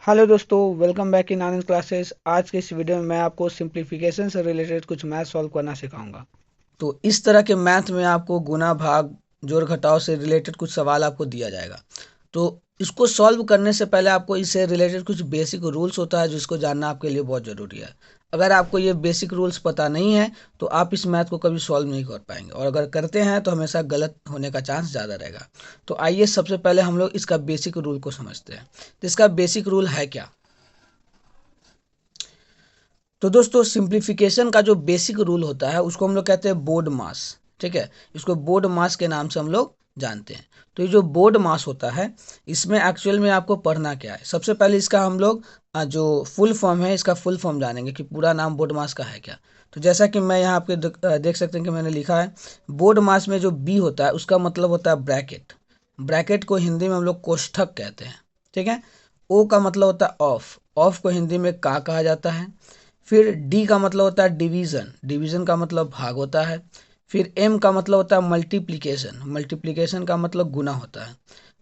Hello दोस्तों, welcome back in Anand classes. आज के इस वीडियो में मैं आपको सिंप्लीफिकेशन से रिलेटेड कुछ मैथ सॉल्व करना सिखाऊंगा। तो इस तरह के मैथ में आपको गुना भाग जोड़ घटाव से रिलेटेड कुछ सवाल आपको दिया जाएगा। तो इसको सॉल्व करने से पहले आपको इससे रिलेटेड कुछ बेसिक रूल्स होता है जिसको जानना आपके लिए बहुत ज़रूरी है। अगर आपको ये बेसिक रूल्स पता नहीं है तो आप इस मैथ को कभी सॉल्व नहीं कर पाएंगे, और अगर करते हैं तो हमेशा गलत होने का चांस ज़्यादा रहेगा। तो आइए सबसे पहले हम लोग इसका बेसिक रूल को समझते हैं। तो इसका बेसिक रूल है क्या? तो दोस्तों, सिंप्लीफिकेशन का जो बेसिक रूल होता है उसको हम लोग कहते हैं बोर्ड मास। ठीक है, इसको बोर्ड मास के नाम से हम लोग जानते हैं। तो ये जो बोर्ड मास होता है इसमें एक्चुअल में आपको पढ़ना क्या है। सबसे पहले इसका हम लोग जो फुल फॉर्म है इसका फुल फॉर्म जानेंगे कि पूरा नाम बोर्ड मास का है क्या। तो जैसा कि मैं यहाँ आपके देख सकते हैं कि मैंने लिखा है बोर्ड मास में जो बी होता है उसका मतलब होता है ब्रैकेट। ब्रैकेट को हिंदी में हम लोग कोष्ठक कहते हैं। ठीक है। ओ का मतलब होता है ऑफ। ऑफ को हिंदी में का कहा जाता है। फिर डी का मतलब होता है डिवीज़न। डिवीज़न का मतलब भाग होता है। फिर एम का मतलब होता है मल्टीप्लिकेशन। मल्टीप्लिकेशन का मतलब गुना होता है।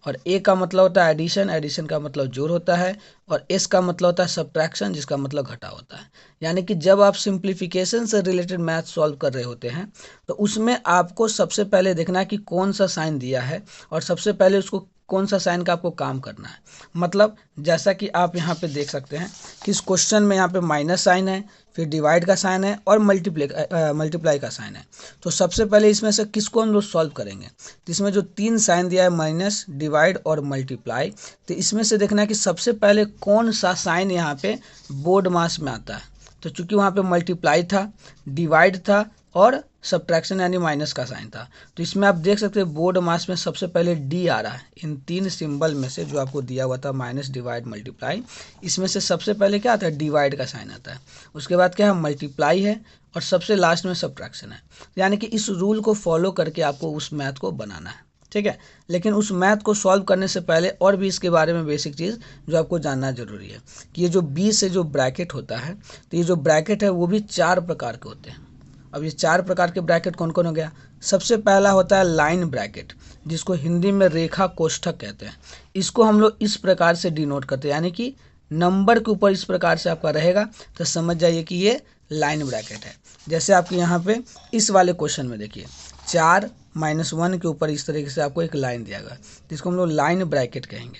और ए का मतलब होता है एडिशन। एडिशन का मतलब जोड़ होता है। और एस का मतलब होता है सब्ट्रैक्शन, जिसका मतलब घटा होता है। यानी कि जब आप सिंप्लीफिकेशन से रिलेटेड मैथ सॉल्व कर रहे होते हैं तो उसमें आपको सबसे पहले देखना है कि कौन सा साइन दिया है, और सबसे पहले उसको कौन सा साइन का आपको काम करना है। मतलब जैसा कि आप यहाँ पे देख सकते हैं कि इस क्वेश्चन में यहाँ पे माइनस साइन है, फिर डिवाइड का साइन है और मल्टीप्लाई का साइन है। तो सबसे पहले इसमें से किसको हम लोग सॉल्व करेंगे। तो इसमें जो तीन साइन दिया है माइनस, डिवाइड और मल्टीप्लाई, तो इसमें से देखना है कि सबसे पहले कौन सा साइन यहाँ पे बोर्ड मास में आता है। तो चूंकि वहाँ पे मल्टीप्लाई था, डिवाइड था और सब्ट्रैक्शन यानी माइनस का साइन था, तो इसमें आप देख सकते हैं बोर्ड मास में सबसे पहले डी आ रहा है। इन तीन सिंबल में से जो आपको दिया हुआ था माइनस, डिवाइड, मल्टीप्लाई, इसमें से सबसे पहले क्या आता है, डिवाइड का साइन आता है। उसके बाद क्या है, मल्टीप्लाई है, और सबसे लास्ट में सब्ट्रैक्शन है। यानी कि इस रूल को फॉलो करके आपको उस मैथ को बनाना है। ठीक है। लेकिन उस मैथ को सॉल्व करने से पहले और भी इसके बारे में बेसिक चीज़ जो आपको जानना जरूरी है कि ये जो बी से जो ब्रैकेट होता है, तो ये जो ब्रैकेट है वो भी चार प्रकार के होते हैं। अब ये चार प्रकार के ब्रैकेट कौन कौन हो गया। सबसे पहला होता है लाइन ब्रैकेट, जिसको हिंदी में रेखा कोष्ठक कहते हैं। इसको हम लोग इस प्रकार से डिनोट करते हैं, यानी कि नंबर के ऊपर इस प्रकार से आपका रहेगा तो समझ जाइए कि ये लाइन ब्रैकेट है। जैसे आपके यहाँ पे इस वाले क्वेश्चन में देखिए 4 - 1 के ऊपर इस तरीके से आपको एक लाइन दिया गया, जिसको हम लोग लाइन ब्रैकेट कहेंगे।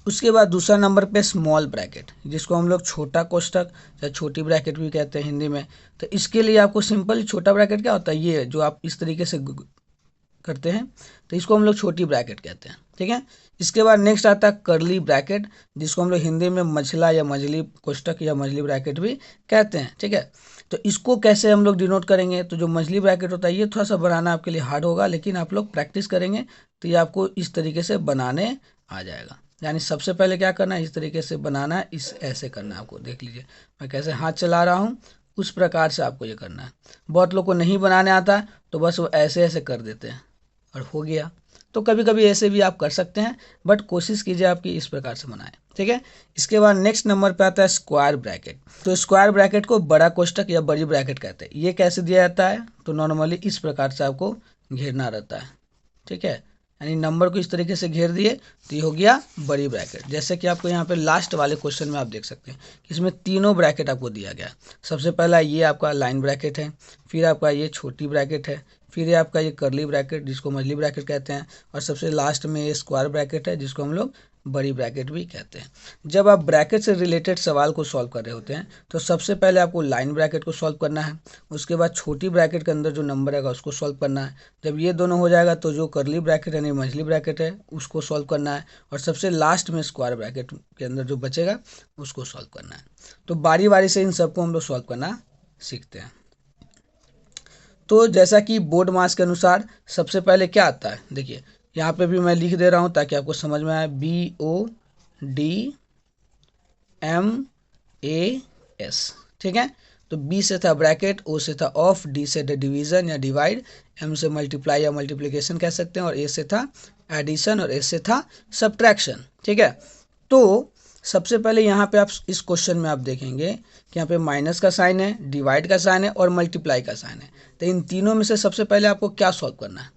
उसके बाद दूसरा नंबर पे स्मॉल ब्रैकेट, जिसको हम लोग छोटा कोष्ठक या छोटी ब्रैकेट भी कहते हैं हिंदी में। तो इसके लिए आपको सिंपल छोटा ब्रैकेट क्या होता है, ये जो आप इस तरीके से करते हैं, तो इसको हम लोग छोटी ब्रैकेट कहते हैं। ठीक है। इसके बाद नेक्स्ट आता है करली ब्रैकेट, जिसको हम लोग हिंदी में मछला या मछली कोष्ठक या मछली ब्रैकेट भी कहते हैं। ठीक है। तो इसको कैसे हम लोग डिनोट करेंगे, तो जो मछली ब्रैकेट होता है ये थोड़ा सा बनाना आपके लिए हार्ड होगा, लेकिन आप लोग प्रैक्टिस करेंगे तो ये आपको इस तरीके से बनाने आ जाएगा। यानी सबसे पहले क्या करना है, इस तरीके से बनाना है, इस ऐसे करना है। आपको देख लीजिए मैं कैसे हाथ चला रहा हूँ, उस प्रकार से आपको ये करना है। बहुत लोग को नहीं बनाने आता है तो बस वो ऐसे ऐसे कर देते हैं और हो गया। तो कभी कभी ऐसे भी आप कर सकते हैं, बट कोशिश कीजिए आपकी इस प्रकार से बनाएं। ठीक है। इसके बाद नेक्स्ट नंबर पे आता है स्क्वायर ब्रैकेट। तो स्क्वायर ब्रैकेट को बड़ा कोष्ठक या बड़ी ब्रैकेट कहते हैं। ये कैसे दिया जाता है, तो नॉर्मली इस प्रकार से आपको घेरना रहता है। ठीक है। यानी नंबर को इस तरीके से घेर दिए तो ये हो गया बड़ी ब्रैकेट। जैसे कि आपको यहाँ पे लास्ट वाले क्वेश्चन में आप देख सकते हैं कि इसमें तीनों ब्रैकेट आपको दिया गया। सबसे पहला ये आपका लाइन ब्रैकेट है, फिर आपका ये छोटी ब्रैकेट है, फिर ये आपका ये करली ब्रैकेट जिसको मछली ब्रैकेट कहते हैं, और सबसे लास्ट में ये स्क्वायर ब्रैकेट है जिसको हम लोग बड़ी ब्रैकेट भी कहते हैं। जब आप ब्रैकेट से रिलेटेड सवाल को सॉल्व कर रहे होते हैं तो सबसे पहले आपको लाइन ब्रैकेट को सॉल्व करना है। उसके बाद छोटी ब्रैकेट के अंदर जो नंबर आएगा उसको सॉल्व करना है। जब ये दोनों हो जाएगा तो जो करली ब्रैकेट यानी मछली ब्रैकेट है उसको सॉल्व करना है, और सबसे लास्ट में स्क्वायर ब्रैकेट के अंदर जो बचेगा उसको सॉल्व करना है। तो बारी बारी से इन सबको हम लोग सॉल्व करना सीखते हैं। तो जैसा कि बोर्ड मास के अनुसार सबसे पहले क्या आता है, देखिए यहाँ पे भी मैं लिख दे रहा हूँ ताकि आपको समझ में आए। BODMAS। ठीक है। तो बी से था ब्रैकेट, ओ से था ऑफ, डी से था डिवीजन या डिवाइड, एम से मल्टीप्लाई या मल्टीप्लिकेशन कह सकते हैं, और ए से था एडिशन, और एस से था सब्ट्रैक्शन। ठीक है। तो सबसे पहले यहाँ पे आप इस क्वेश्चन में आप देखेंगे कि यहाँ पे माइनस का साइन है, डिवाइड का साइन है और मल्टीप्लाई का साइन है। तो इन तीनों में से सबसे पहले आपको क्या सॉल्व करना है,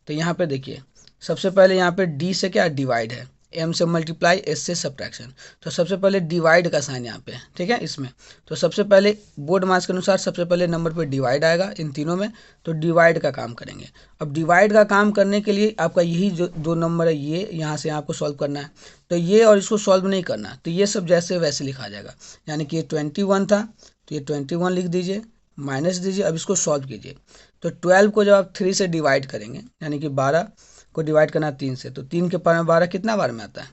तो यहाँ पे देखिए सबसे पहले यहाँ पे डी से क्या डिवाइड है, एम से मल्टीप्लाई, एस से सब्ट्रैक्शन। तो सबसे पहले डिवाइड का साइन यहाँ पे है, ठीक है इसमें। तो सबसे पहले बोर्ड मास के अनुसार सबसे पहले नंबर पे डिवाइड आएगा इन तीनों में, तो डिवाइड का काम करेंगे। अब डिवाइड का काम करने के लिए आपका यही जो दो नंबर है ये यहाँ से आपको सॉल्व करना है। तो ये और इसको सॉल्व नहीं करना, तो ये सब जैसे वैसे लिखा जाएगा। यानी कि ये 21 था तो ये 21 लिख दीजिए, माइनस दीजिए। अब इसको सॉल्व कीजिए। तो 12 को जब आप 3 से डिवाइड करेंगे, यानी कि 12 को डिवाइड करना 3 से, तो 3 के पावर में 12 कितना बार में आता है?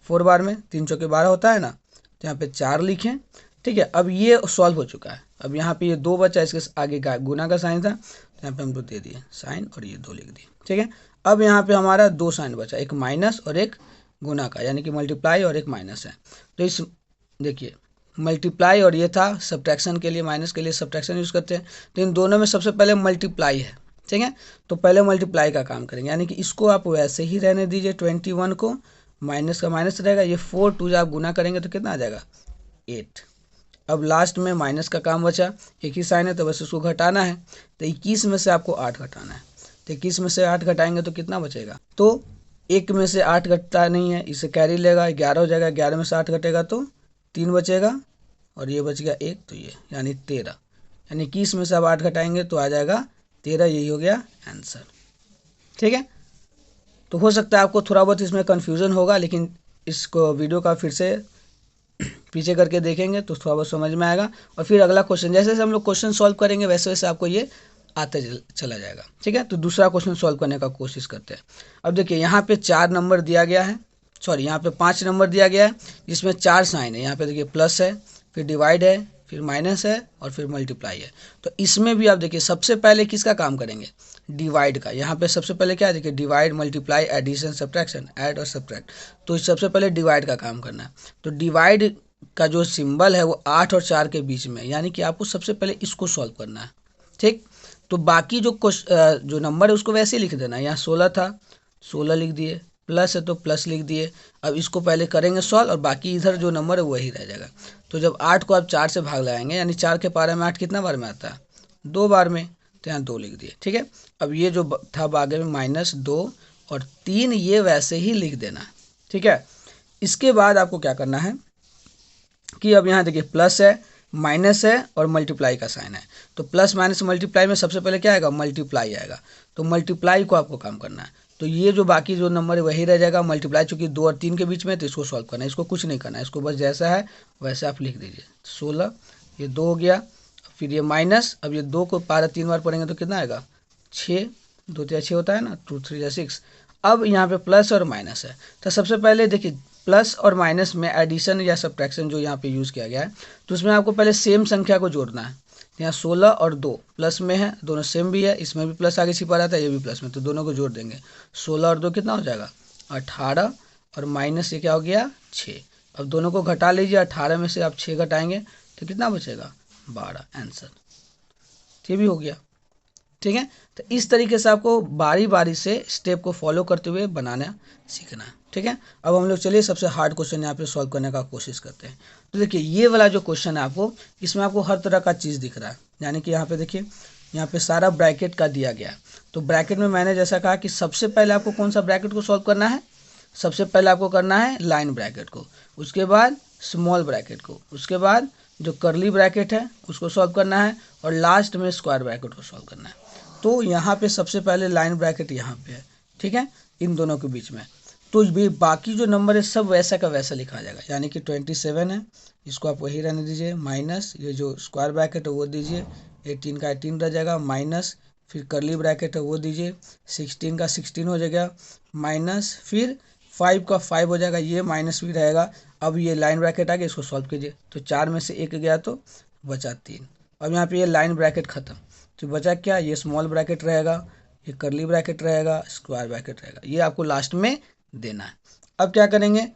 4 बार में। 3 चौके 12 होता है ना, तो यहाँ पे 4 लिखें, ठीक है। अब ये सॉल्व हो चुका है। अब यहाँ पे ये 2 बचा, इसके आगे का गुना का साइन था, तो यहाँ पे हम 2 दे दिए साइन और ये 2 लिख दिए, ठीक है। अब यहाँ पे हमारा 2 साइन बचा, एक माइनस और एक गुना का, यानी कि मल्टीप्लाई और एक माइनस है। तो इस देखिए मल्टीप्लाई और ये था सब्ट्रैक्शन के लिए, माइनस के लिए सब्ट्रैक्शन यूज़ करते हैं। तो इन दोनों में सबसे पहले मल्टीप्लाई है, ठीक है। तो पहले मल्टीप्लाई का काम करेंगे, यानी कि इसको आप वैसे ही रहने दीजिए 21 को, माइनस का माइनस रहेगा, ये 4 2 जब आप गुना करेंगे तो कितना आ जाएगा? 8। अब लास्ट में माइनस का काम बचा, एक ही साइन है तो बस उसको घटाना है। तो 21 में से आपको 8 घटाना है। तो 21 में से 8 घटाएंगे तो कितना बचेगा? तो 1 में से 8 घटता नहीं है, इसे कैरी लेगा, 11 हो जाएगा। 11 में से 8 घटेगा तो 3 बचेगा और ये बच गया 1, तो ये यानी 13। यानी 21 में से अब 8 घटाएंगे तो आ जाएगा 13। यही हो गया आंसर, ठीक है। तो हो सकता है आपको थोड़ा बहुत इसमें कन्फ्यूज़न होगा, लेकिन इसको वीडियो का फिर से पीछे करके देखेंगे तो थोड़ा बहुत समझ में आएगा। और फिर अगला क्वेश्चन, जैसे जैसे हम लोग क्वेश्चन सॉल्व करेंगे वैसे वैसे आपको ये आते चला जाएगा, ठीक है। तो दूसरा क्वेश्चन सॉल्व करने का कोशिश करते हैं। अब देखिए यहाँ पे 4 नंबर दिया गया है, सॉरी यहाँ पे 5 नंबर दिया गया है, जिसमें 4 साइन है। यहाँ पे देखिए प्लस है, फिर डिवाइड है, फिर माइनस है और फिर मल्टीप्लाई है। तो इसमें भी आप देखिए सबसे पहले किसका काम करेंगे? डिवाइड का। यहाँ पे सबसे पहले क्या है? देखिए divide, multiply, addition, subtraction, add और सब्ट्रैक्ट। तो सबसे पहले डिवाइड का काम करना है। तो डिवाइड का जो सिंबल है वो 8 और 4 के बीच में, यानी कि आपको सबसे पहले इसको सॉल्व करना है, ठीक। तो बाकी जो नंबर है उसको वैसे लिख देना है। यहाँ 16 था, 16 लिख दिए, प्लस है तो प्लस लिख दिए। अब इसको पहले करेंगे सॉल्व और बाकी इधर जो नंबर है वही रह जाएगा। तो जब 8 को आप 4 से भाग लगाएंगे, यानी 4 के पारे में 8 कितना बार में आता है? 2 बार में। तो यहाँ 2 लिख दिए, ठीक है। अब ये जो था आगे में -2 और 3, ये वैसे ही लिख देना है, ठीक है। इसके बाद आपको क्या करना है कि अब यहाँ देखिए प्लस है, माइनस है और मल्टीप्लाई का साइन है। तो प्लस माइनस मल्टीप्लाई में सबसे पहले क्या आएगा? मल्टीप्लाई आएगा। तो मल्टीप्लाई को आपको काम करना है। तो ये जो बाकी जो नंबर है वही रह जाएगा। मल्टीप्लाई चूंकि 2 और 3 के बीच में, तो इसको सॉल्व करना है। इसको कुछ नहीं करना है, इसको बस जैसा है वैसे आप लिख दीजिए। 16, ये 2 हो गया, फिर ये माइनस। अब ये 2 को पारा 3 बार पढ़ेंगे तो कितना आएगा? 6, 2 3 6 होता है ना, 2 3 6। अब यहाँ पे प्लस और माइनस है। तो सबसे पहले देखिए प्लस और माइनस में एडिशन या सब्ट्रैक्शन जो यहाँ पे यूज़ किया गया है, तो उसमें आपको पहले सेम संख्या को जोड़ना है। यहाँ 16 और 2 प्लस में है, दोनों सेम भी है, इसमें भी प्लस आगे छिपा रहता है, ये भी प्लस में, तो दोनों को जोड़ देंगे। 16 और 2 कितना हो जाएगा? 18 और माइनस ये क्या हो गया? 6। अब दोनों को घटा लीजिए, 18 में से आप 6 घटाएंगे तो कितना बचेगा? 12, आंसर। ये भी हो गया, ठीक है। तो इस तरीके से आपको बारी बारी से स्टेप को फॉलो करते हुए बनाना सीखना है, ठीक है। अब हम लोग चलिए सबसे हार्ड क्वेश्चन यहाँ पे सॉल्व करने का कोशिश करते हैं। तो देखिए ये वाला जो क्वेश्चन है आपको, इसमें आपको हर तरह का चीज़ दिख रहा है। यानी कि यहाँ पे देखिए, यहाँ पे सारा ब्रैकेट का दिया गया है। तो ब्रैकेट में मैंने जैसा कहा कि सबसे पहले आपको कौन सा ब्रैकेट को सॉल्व करना है? सबसे पहले आपको करना है लाइन ब्रैकेट को, उसके बाद स्मॉल ब्रैकेट को, उसके बाद जो कर्ली ब्रैकेट है उसको सॉल्व करना है, और लास्ट में स्क्वायर ब्रैकेट को सॉल्व करना है। तो यहाँ पे सबसे पहले लाइन ब्रैकेट यहाँ पे है, ठीक है, इन दोनों के बीच में। तो भी बाकी जो नंबर है सब वैसा का वैसा लिखा जाएगा। यानी कि 27 है, इसको आप वही रहने दीजिए, माइनस ये जो स्क्वायर ब्रैकेट है वो दीजिए, 18 का 18 रह जाएगा, माइनस फिर कर्ली ब्रैकेट है वो दीजिए, 16 का 16 हो जाएगा, माइनस फिर 5 का 5 हो जाएगा, ये माइनस भी रहेगा। अब ये लाइन ब्रैकेट आ गया, इसको सॉल्व कीजिए। तो 4 में से 1 गया तो बचा 3। अब यहाँ पे ये लाइन ब्रैकेट खत्म, तो बचा क्या? ये स्मॉल ब्रैकेट रहेगा, ये कर्ली ब्रैकेट रहेगा, स्क्वायर ब्रैकेट रहेगा, ये आपको लास्ट में देना है। अब क्या करेंगे,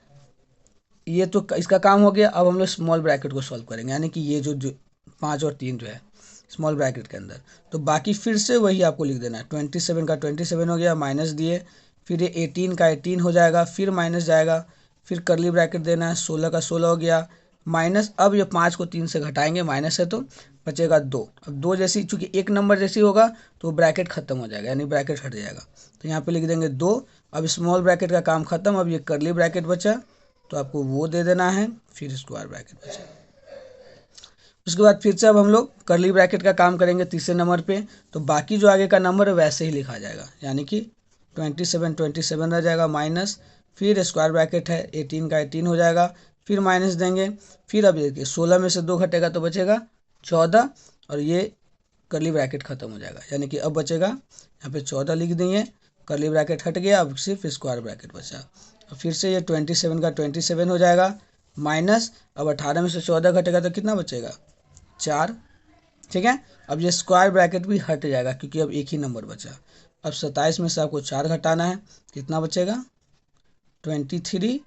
ये तो इसका काम हो गया। अब हम लोग स्मॉल ब्रैकेट को सॉल्व करेंगे, यानी कि ये जो 5 और 3 जो है स्मॉल ब्रैकेट के अंदर, तो बाकी फिर से वही आपको लिख देना है। 27 का 27 हो गया, माइनस दिए, फिर ये 18 का 18 हो जाएगा, फिर माइनस जाएगा, फिर कर्ली ब्रैकेट देना है, 16 का 16 हो गया, माइनस। अब ये 5 को 3 से घटाएंगे, माइनस है तो बचेगा 2। अब 2 जैसी, चूंकि एक नंबर जैसी होगा तो ब्रैकेट खत्म हो जाएगा, यानी ब्रैकेट हट जाएगा। तो यहाँ पे लिख देंगे 2, अब स्मॉल ब्रैकेट का काम खत्म, अब ये कर्ली ब्रैकेट बचा तो आपको वो दे देना है, फिर स्क्वायर ब्रैकेट बचा। उसके बाद फिर से अब हम लोग कर्ली ब्रैकेट का काम करेंगे तीसरे नंबर पे, तो बाकी जो आगे का नंबर है वैसे ही लिखा जाएगा, यानी कि 27 रह जाएगा माइनस, फिर स्क्वायर ब्रैकेट है 18 का 18 हो जाएगा, फिर माइनस देंगे, फिर अब देखिए 16 में से 2 घटेगा तो बचेगा 14 और ये कर्ली ब्रैकेट खत्म हो जाएगा, यानी कि अब बचेगा यहाँ पे 14 लिख देंगे, कर्ली ब्रैकेट हट गया, अब सिर्फ स्क्वायर ब्रैकेट बचा। अब फिर से ये 27 का 27 हो जाएगा माइनस, अब 18 में से 14 घटेगा तो कितना बचेगा 4, ठीक है। अब ये स्क्वायर ब्रैकेट भी हट जाएगा क्योंकि अब एक ही नंबर बचा। अब 27 में से आपको 4 घटाना है, कितना बचेगा 23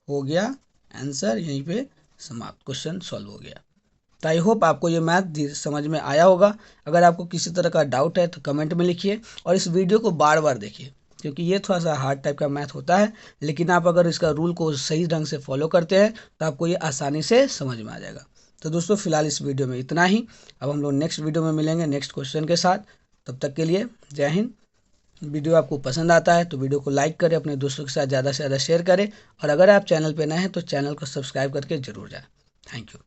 हो गया आंसर, यहीं पे समाप्त, क्वेश्चन सॉल्व हो गया। तो आई होप आपको ये मैथ समझ में आया होगा। अगर आपको किसी तरह का डाउट है तो कमेंट में लिखिए और इस वीडियो को बार बार देखिए क्योंकि ये थोड़ा सा हार्ड टाइप का मैथ होता है, लेकिन आप अगर इसका रूल को सही ढंग से फॉलो करते हैं तो आपको ये आसानी से समझ में आ जाएगा। तो दोस्तों फिलहाल इस वीडियो में इतना ही, अब हम लोग नेक्स्ट वीडियो में मिलेंगे नेक्स्ट क्वेश्चन के साथ। तब तक के लिए जय हिंद। वीडियो आपको पसंद आता है तो वीडियो को लाइक करें, अपने दोस्तों के साथ ज़्यादा से ज़्यादा शेयर करें और अगर आप चैनल पर नए हैं तो चैनल को सब्सक्राइब करके जरूर जाएं। Thank you.